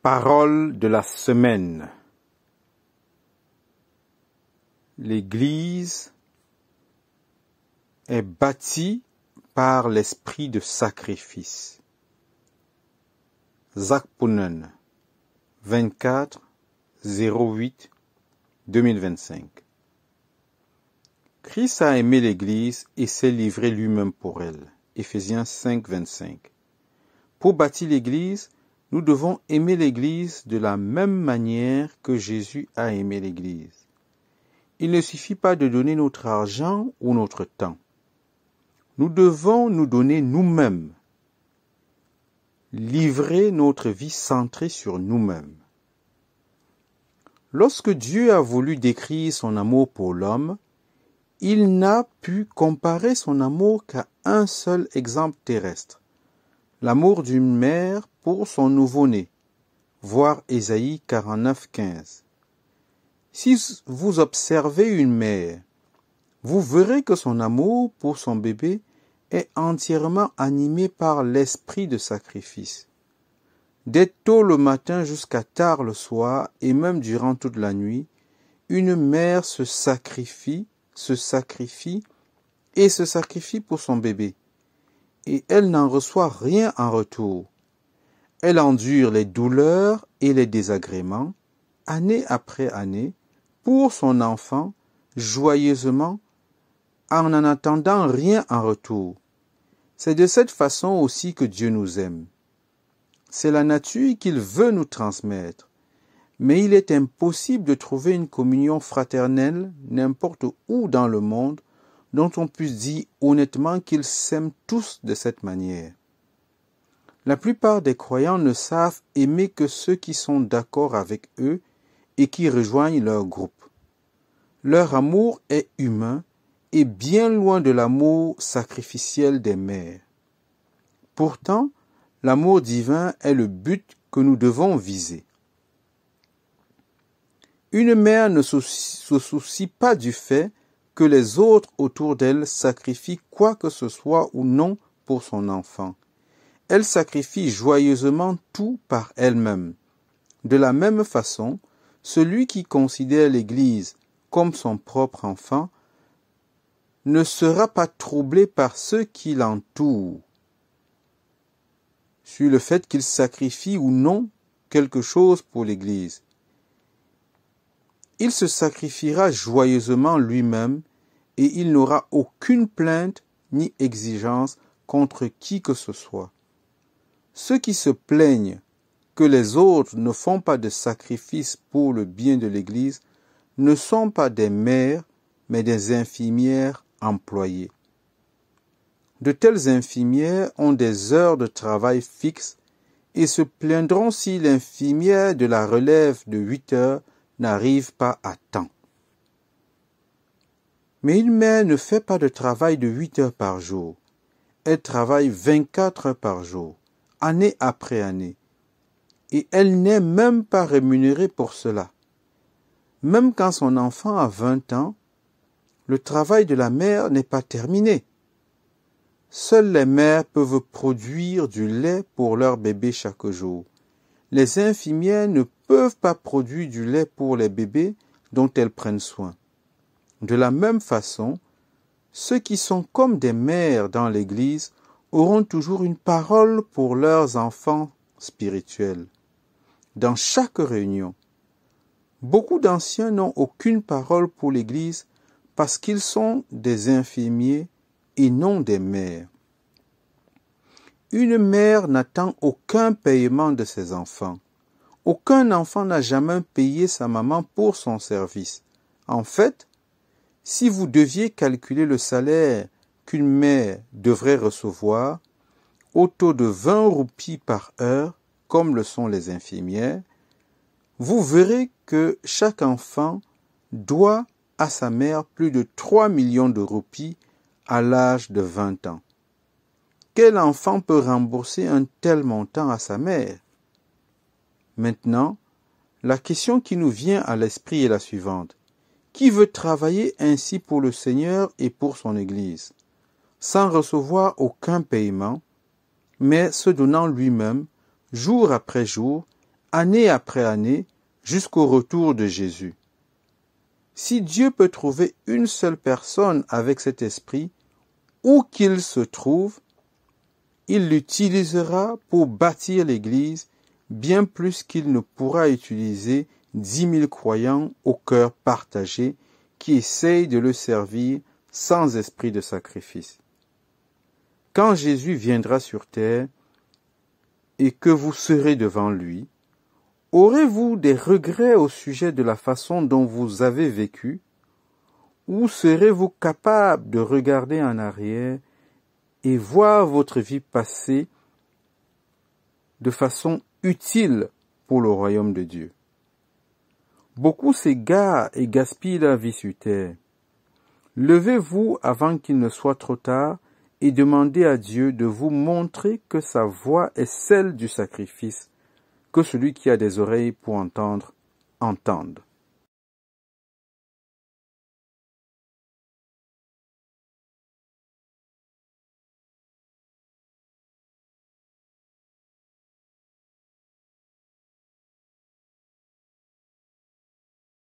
Parole de la semaine. L'Église est bâtie par l'esprit de sacrifice. Zakpunen, 24-08-2025. Christ a aimé l'Église et s'est livré lui-même pour elle. Éphésiens 5-25. Pour bâtir l'Église, nous devons aimer l'Église de la même manière que Jésus a aimé l'Église. Il ne suffit pas de donner notre argent ou notre temps. Nous devons nous donner nous-mêmes, livrer notre vie centrée sur nous-mêmes. Lorsque Dieu a voulu décrire son amour pour l'homme, il n'a pu comparer son amour qu'à un seul exemple terrestre, l'amour d'une mère pour son nouveau-né, voir Ésaïe 49-15. Si vous observez une mère, vous verrez que son amour pour son bébé est entièrement animé par l'esprit de sacrifice. Dès tôt le matin jusqu'à tard le soir, et même durant toute la nuit, une mère se sacrifie pour son bébé, et elle n'en reçoit rien en retour. Elle endure les douleurs et les désagréments, année après année, pour son enfant, joyeusement, en n'en attendant rien en retour. C'est de cette façon aussi que Dieu nous aime. C'est la nature qu'il veut nous transmettre. Mais il est impossible de trouver une communion fraternelle n'importe où dans le monde dont on puisse dire honnêtement qu'ils s'aiment tous de cette manière. La plupart des croyants ne savent aimer que ceux qui sont d'accord avec eux et qui rejoignent leur groupe. Leur amour est humain et bien loin de l'amour sacrificiel des mères. Pourtant, l'amour divin est le but que nous devons viser. Une mère ne se soucie pas du fait que les autres autour d'elle sacrifient quoi que ce soit ou non pour son enfant. Elle sacrifie joyeusement tout par elle-même. De la même façon, celui qui considère l'Église comme son propre enfant ne sera pas troublé par ceux qui l'entourent, sur le fait qu'il sacrifie ou non quelque chose pour l'Église. Il se sacrifiera joyeusement lui-même et il n'aura aucune plainte ni exigence contre qui que ce soit. Ceux qui se plaignent que les autres ne font pas de sacrifice pour le bien de l'Église ne sont pas des mères, mais des infirmières employées. De telles infirmières ont des heures de travail fixes et se plaindront si l'infirmière de la relève de 8 heures n'arrive pas à temps. Mais une mère ne fait pas de travail de 8 heures par jour. Elle travaille 24 heures par jour, année après année, et elle n'est même pas rémunérée pour cela. Même quand son enfant a 20 ans, le travail de la mère n'est pas terminé. Seules les mères peuvent produire du lait pour leur bébé chaque jour. Les infirmières ne peuvent pas produire du lait pour les bébés dont elles prennent soin. De la même façon, ceux qui sont comme des mères dans l'Église auront toujours une parole pour leurs enfants spirituels. Dans chaque réunion, beaucoup d'anciens n'ont aucune parole pour l'Église parce qu'ils sont des infirmiers et non des mères. Une mère n'attend aucun paiement de ses enfants. Aucun enfant n'a jamais payé sa maman pour son service. En fait, si vous deviez calculer le salaire qu'une mère devrait recevoir au taux de 20 roupies par heure, comme le sont les infirmières, vous verrez que chaque enfant doit à sa mère plus de 3 millions de roupies à l'âge de 20 ans. Quel enfant peut rembourser un tel montant à sa mère? Maintenant, la question qui nous vient à l'esprit est la suivante. Qui veut travailler ainsi pour le Seigneur et pour son Église, sans recevoir aucun paiement, mais se donnant lui-même, jour après jour, année après année, jusqu'au retour de Jésus. Si Dieu peut trouver une seule personne avec cet esprit, où qu'il se trouve, il l'utilisera pour bâtir l'Église bien plus qu'il ne pourra utiliser 10 000 croyants au cœur partagé qui essayent de le servir sans esprit de sacrifice. Quand Jésus viendra sur terre et que vous serez devant lui, aurez-vous des regrets au sujet de la façon dont vous avez vécu, ou serez-vous capable de regarder en arrière et voir votre vie passer de façon utile pour le royaume de Dieu? Beaucoup s'égarent et gaspillent leur vie sur terre. Levez-vous avant qu'il ne soit trop tard et demandez à Dieu de vous montrer que sa voix est celle du sacrifice, que celui qui a des oreilles pour entendre, entende.